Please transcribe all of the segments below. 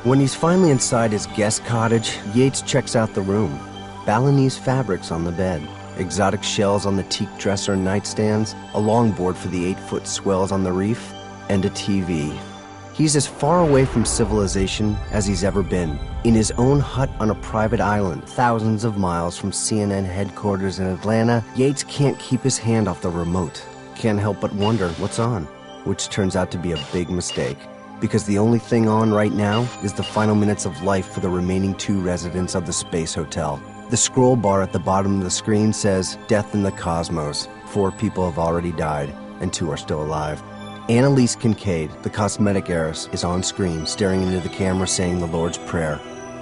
When he's finally inside his guest cottage, Yates checks out the room. Balinese fabrics on the bed, exotic shells on the teak dresser and nightstands, a longboard for the 8-foot swells on the reef, and a TV. He's as far away from civilization as he's ever been, in his own hut on a private island, thousands of miles from CNN headquarters in Atlanta. Yates can't keep his hand off the remote. Can't help but wonder what's on, which turns out to be a big mistake. Because the only thing on right now is the final minutes of life for the remaining 2 residents of the Space Hotel. The scroll bar at the bottom of the screen says, "Death in the Cosmos. 4 people have already died, and 2 are still alive." Annalise Kincaid, the cosmetic heiress, is on screen, staring into the camera saying the Lord's Prayer.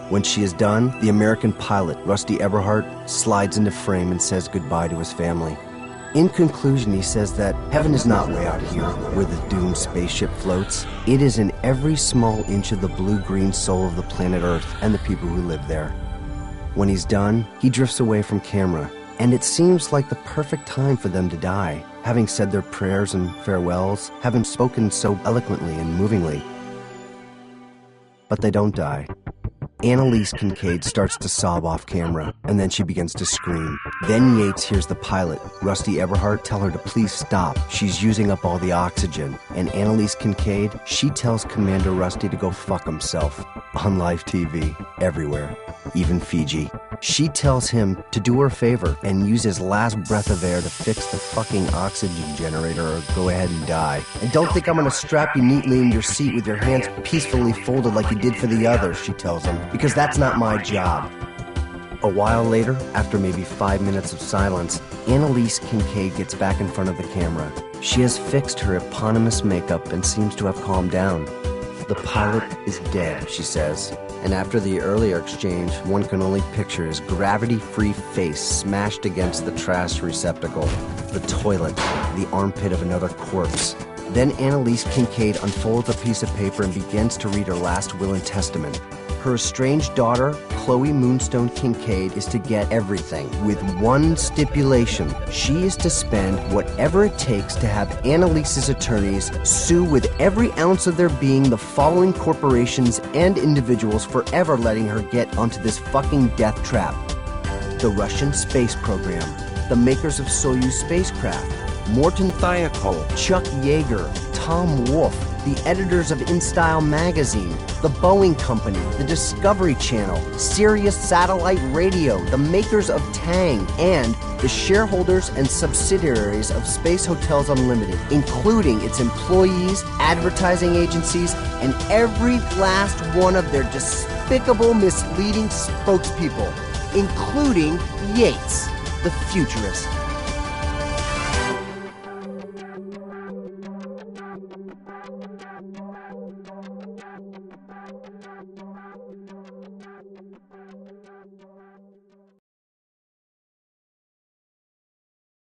When she is done, the American pilot, Rusty Eberhardt, slides into frame and says goodbye to his family. In conclusion, he says that heaven is not way out here, where the doomed spaceship floats. It is in every small inch of the blue-green soul of the planet Earth and the people who live there. When he's done, he drifts away from camera, and it seems like the perfect time for them to die, having said their prayers and farewells, having spoken so eloquently and movingly. But they don't die. Annalise Kincaid starts to sob off camera, and then she begins to scream. Then Yates hears the pilot, Rusty Eberhardt, tell her to please stop. She's using up all the oxygen. And Annalise Kincaid, she tells Commander Rusty to go fuck himself. On live TV, everywhere, even Fiji. She tells him to do her a favor and use his last breath of air to fix the fucking oxygen generator or go ahead and die. And don't think I'm gonna strap you neatly in your seat with your hands peacefully folded like you did for the others, she tells him, because that's not my job. A while later, after maybe 5 minutes of silence, Annalise Kincaid gets back in front of the camera. She has fixed her eponymous makeup and seems to have calmed down. The pilot is dead, she says. And after the earlier exchange, one can only picture his gravity-free face smashed against the trash receptacle, the toilet, the armpit of another corpse. Then Annalise Kincaid unfolds a piece of paper and begins to read her last will and testament. Her estranged daughter, Chloe Moonstone Kincaid, is to get everything, with one stipulation. She is to spend whatever it takes to have Annalise's attorneys sue with every ounce of their being the following corporations and individuals for ever letting her get onto this fucking death trap. The Russian space program, the makers of Soyuz spacecraft, Morton Thiokol, Chuck Yeager, Tom Wolfe, the editors of InStyle magazine, the Boeing Company, the Discovery Channel, Sirius Satellite Radio, the makers of Tang, and the shareholders and subsidiaries of Space Hotels Unlimited, including its employees, advertising agencies, and every last one of their despicable, misleading spokespeople, including Yates, the Futurist.